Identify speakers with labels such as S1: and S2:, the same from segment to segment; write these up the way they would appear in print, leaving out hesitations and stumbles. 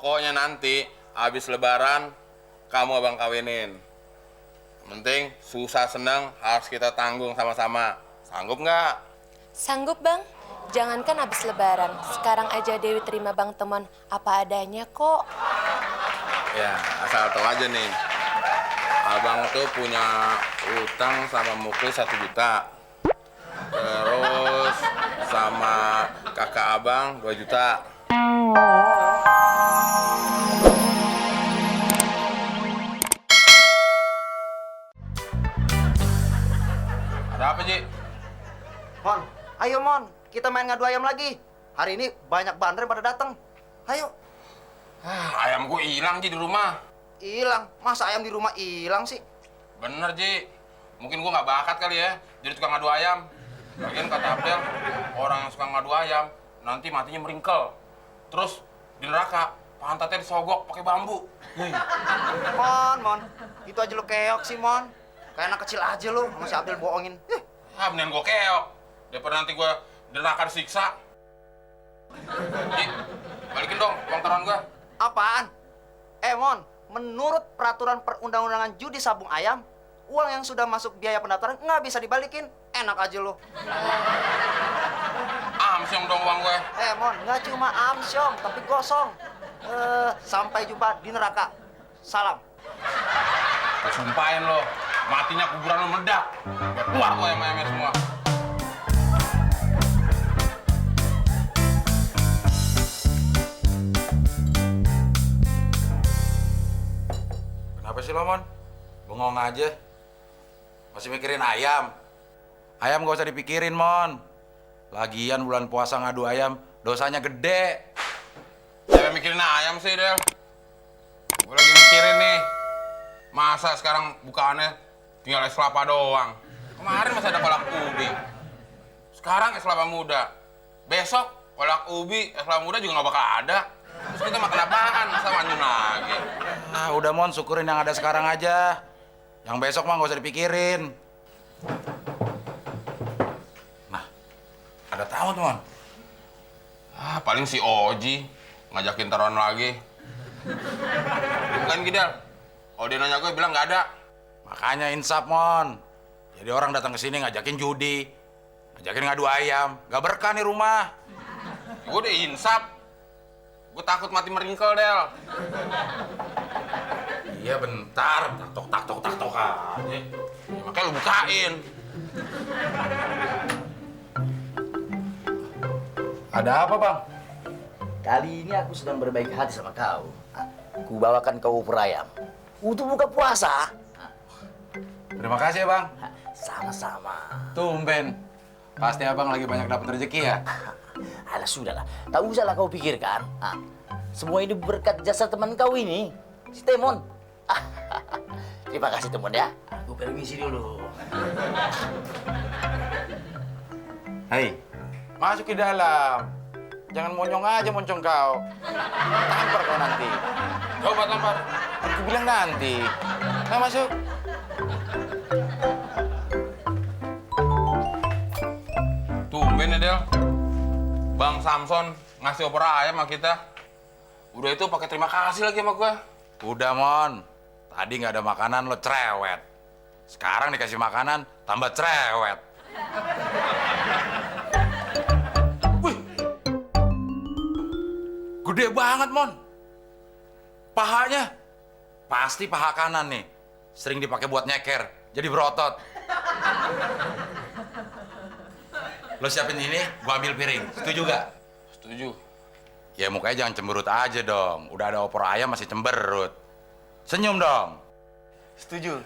S1: Pokoknya nanti habis lebaran kamu abang kawinin. Penting susah senang harus kita tanggung sama-sama. Sanggup nggak?
S2: Sanggup, Bang. Jangankan habis lebaran, sekarang aja Dewi terima Bang Temon apa adanya kok.
S1: Ya, asal tahu aja nih. Abang tuh punya utang sama Mukli 1 juta. Terus sama kakak abang 2 juta. Ada apa, Ji?
S3: Mon, ayo Mon, kita main ngadu ayam lagi. Hari ini banyak bandar yang pada datang. Ayo.
S1: Ayam gue hilang, Ji, di rumah.
S3: Hilang? Masa ayam di rumah hilang sih?
S1: Bener, Ji. Mungkin gue nggak bakat kali ya jadi tukang ngadu ayam. Lagian kata Abdel, orang yang suka ngadu ayam nanti matinya meringkel. Terus di neraka pantatnya disogok pakai bambu.
S3: Mon, itu aja lu keok sih Mon. Kayak anak kecil aja lu, sama si Abdel bohongin.
S1: Mendingan gue keok daripada nanti gue di neraka disiksa. Ji, balikin dong uang taruhan gue.
S3: Apaan? Mon, menurut peraturan perundang-undangan judi sabung ayam, uang yang sudah masuk biaya pendaftaran nggak bisa dibalikin. Enak aja lu.
S1: Amsyong dong uang gue.
S3: Mon, nggak cuma amsyong, tapi gosong. Sampai jumpa di neraka. Salam.
S1: Gue sumpahin lo, matinya kuburan lo meledak. Biar keluar tuh ayam-ayamnya semua.
S4: Kenapa sih lo, Mon? Bengong aja. Masih mikirin ayam. Ayam gak usah dipikirin, Mon. Lagian bulan puasa ngadu ayam, dosanya gede.
S1: Siapa mikirin ayam sih, Del? Gue lagi mikirin nih. Masa sekarang bukaannya tinggal es kelapa doang? Kemarin masih ada kolak ubi. Sekarang es kelapa muda. Besok kolak ubi, es kelapa muda juga nggak bakal ada. Terus kita makan apaan? Masa manyun lagi?
S4: Udah, Mon, syukurin yang ada sekarang aja. Yang besok mah gak usah dipikirin. Nah, ada tamu tuh, Mon.
S1: Paling si Oji ngajakin taruhan lagi. Bukan Gidal. Oh, dia nanya gue bilang nggak ada.
S4: Makanya insaf, Mon. Jadi orang datang ke sini ngajakin judi, ngajakin ngadu ayam. Gak berkah nih rumah.
S1: Gue udah insaf. Gue takut mati meringkel, Del.
S4: Iya, bentar. Tak-tok aja.
S1: Ya, makanya lu bukain.
S4: Ada apa, Bang?
S5: Kali ini aku sedang berbaik hati sama kau. Ku bawakan kau opor ayam untuk buka puasa.
S4: Terima kasih ya, Bang.
S5: Sama-sama.
S4: Tumben. Pasti Abang lagi banyak dapat rezeki ya?
S5: Alah, sudahlah. Tak usahlah kau pikirkan. Semua ini berkat jasa teman kau ini, si Temon. Terima kasih, Temon ya. Aku permisi dulu.
S4: Hei, masuk ke dalam. Jangan monyong aja moncong kau. Tampar kau nanti.
S1: Coba tampar.
S4: Aku bilang nanti. Nah, masuk.
S1: Tumben ya, Del. Bang Samson ngasih opor ayam sama kita. Udah itu pakai terima kasih lagi sama gue.
S4: Udah, Mon. Tadi nggak ada makanan lo cerewet. Sekarang dikasih makanan tambah cerewet. Wih. Gede banget, Mon. Pahanya. Pasti paha kanan nih. Sering dipakai buat nyeker. Jadi berotot. Lo siapin ini, gua ambil piring. Setuju gak?
S1: Setuju.
S4: Ya mukanya jangan cemberut aja dong. Udah ada opor ayam masih cemberut. Senyum dong.
S3: Setuju.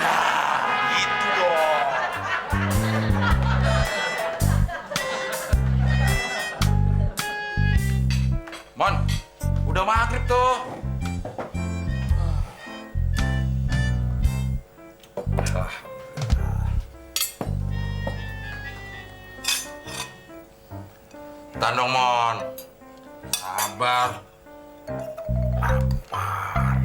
S4: Nah, gitu dong. Mon, udah maghrib tuh. Tahan dong, Mon. Sabar. Lapar.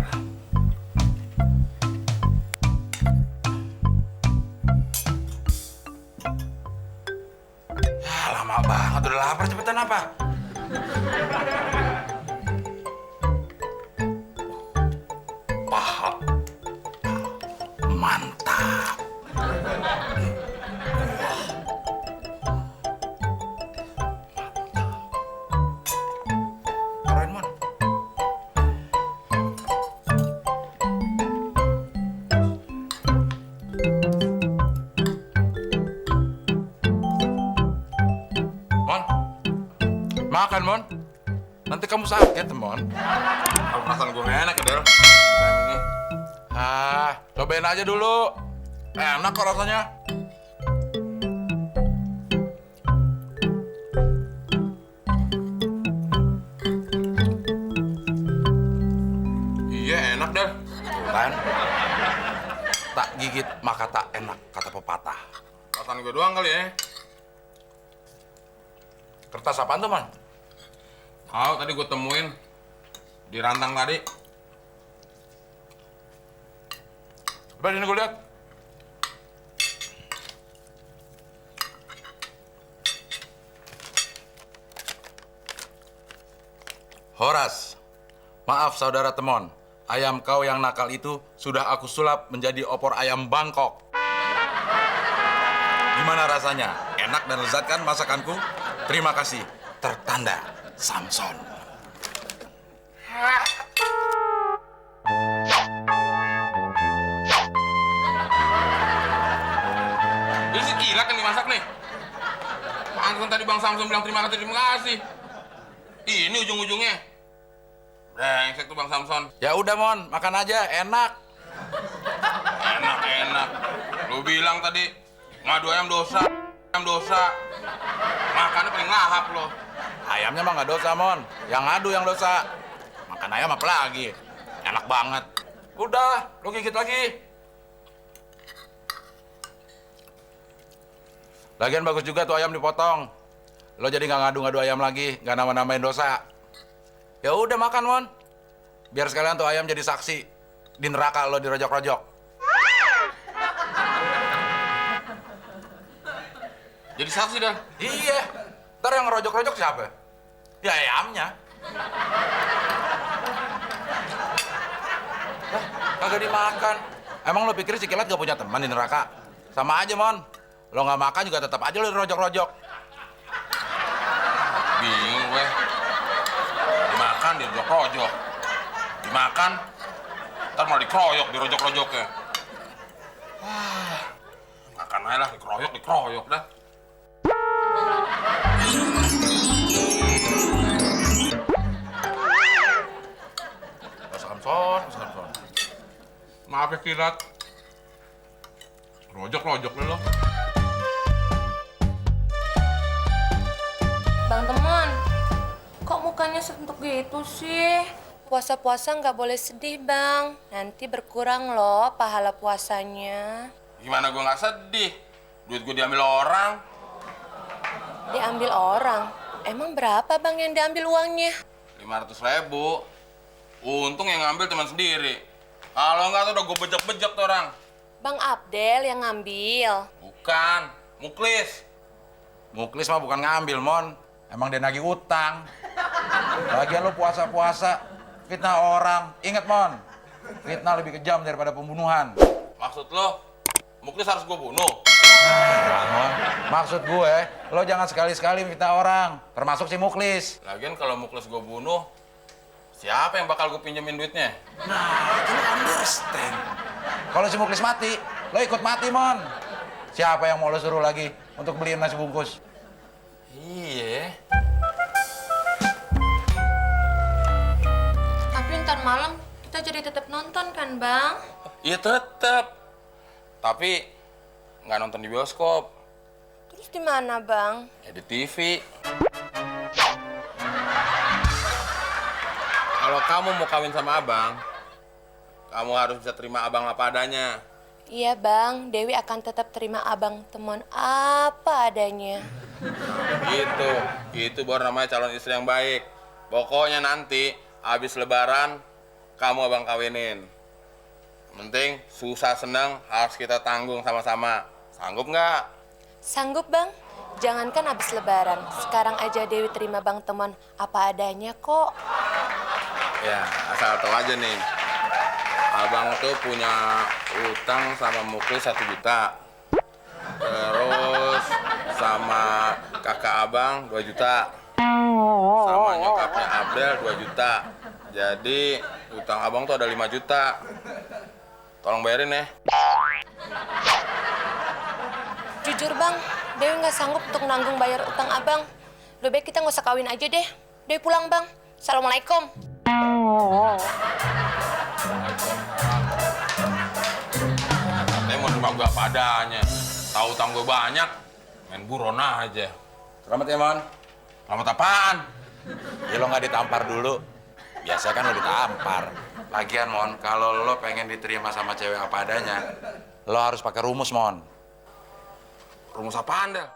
S4: Ya, lama banget. Udah lapar, cepetan apa? Keren, Mon. Mon, makan, Mon. Nanti kamu sakit, Mon.
S1: Kalau perasaan gue nggak enak ya, Del. Time ini.
S4: Cobain aja dulu. Enak kok rasanya.
S1: Iya, enak, Del.
S4: Kan? Tak gigit maka tak enak, kata pepatah.
S1: Perasaan gue doang kali ya.
S4: Kertas apaan tuh, Mon?
S1: Tahu tadi gue temuin di rantang tadi.
S4: Coba ini gue lihat. Horas, maaf saudara Temon. Ayam kau yang nakal itu sudah aku sulap menjadi opor ayam Bangkok. Gimana rasanya? Enak dan lezat kan masakanku? Terima kasih. Tertanda Samson.
S1: Ini sih gila kan dimasak nih. Pantesan tadi Bang Samson bilang terima kasih. Ini ujung-ujungnya. Brengsek tuh Bang Samson.
S4: Ya udah Mon, makan aja, enak.
S1: Enak. Lu bilang tadi ngadu ayam dosa. Makannya paling lahap lo.
S4: Ayamnya mah nggak dosa, Mon. Yang ngadu yang dosa. Makan ayam apa lagi? Enak banget. Udah, lu gigit lagi. Lagian bagus juga tuh ayam dipotong. Lo jadi nggak ngadu-ngadu ayam lagi, nggak nama-namain dosa. Ya udah makan, Mon. Biar sekalian tuh ayam jadi saksi di neraka lo dirojok-rojok.
S1: Jadi saksi dah.
S4: Iya. Ntar yang ngerojok-rojok siapa? Ya ayamnya. Kagak dimakan. Emang lo pikir si Kilat gak punya teman di neraka? Sama aja, Mon. Lo nggak makan juga tetap aja lo dirojok-rojok.
S1: Bingung gue. Dimakan, dirojok-rojok. Dimakan, ntar malah dikeroyok, dirojok-rojoknya. Makan aja lah, dikeroyok dah.
S4: Samson.
S1: Maaf ya Kilat. Rojok lo.
S2: Bang Temon, kok mukanya sentuk gitu sih? Puasa-puasa nggak boleh sedih, Bang. Nanti berkurang loh pahala puasanya.
S1: Gimana gue nggak sedih? Duit gue diambil orang.
S2: Diambil orang? Emang berapa, Bang, yang diambil uangnya?
S1: 500.000. Untung yang ngambil teman sendiri. Kalau nggak tuh udah gue bejek-bejek tuh orang.
S2: Bang Abdel yang ngambil.
S1: Bukan, Muklis.
S4: Muklis mah bukan ngambil, Mon. Emang dia nagih utang. Lagian lo puasa-puasa, fitnah orang. Ingat, Mon. Fitnah lebih kejam daripada pembunuhan.
S1: Maksud lo, Muklis harus gue bunuh?
S4: Mon, maksud gue, lo jangan sekali-sekali fitnah orang. Termasuk si Muklis.
S1: Lagian kalau Muklis gue bunuh, siapa yang bakal gue pinjemin duitnya?
S4: Nah, itu lo understand. Kalau si Muklis mati, lo ikut mati, Mon. Siapa yang mau lo suruh lagi untuk beliin nasi bungkus?
S1: Iya.
S2: Tapi ntar malam kita jadi tetap nonton kan, Bang?
S1: Iya tetep. Tapi nggak nonton di bioskop,
S2: Terus di mana, Bang?
S1: ya di TV. Kalau kamu mau kawin sama abang, kamu harus bisa terima abang apa adanya.
S2: Iya, Bang. Dewi akan tetap terima Abang Temon apa adanya.
S1: Itu baru namanya calon istri yang baik. Pokoknya nanti habis lebaran kamu abang kawinin. Yang penting susah senang harus kita tanggung sama-sama. Sanggup nggak?
S2: Sanggup, Bang. Jangankan habis lebaran. Sekarang aja Dewi terima Bang Temon apa adanya kok.
S1: Ya, asal tahu aja nih. Abang tuh punya utang sama Muklis 1 juta. Terus sama kakak abang 2 juta. Sama nyokapnya Abdel 2 juta. Jadi utang abang tuh ada 5 juta. Tolong bayarin ya.
S2: Jujur bang, Dewi nggak sanggup untuk nanggung bayar utang abang. Lebih baik kita nggak usah kawin aja deh. Dewi pulang bang. Assalamualaikum.
S1: Katanya mau nerima gue apa adanya. Tahu utang gue banyak, main buron aja.
S4: Selamat ya, Mon.
S1: Selamat apaan?
S4: Ya lo nggak ditampar dulu. Biasa kan lo ditampar. Lagian, Mon, kalau lo pengen diterima sama cewek apa adanya, lo harus pakai rumus, Mon.
S1: Rumus apaan, Del?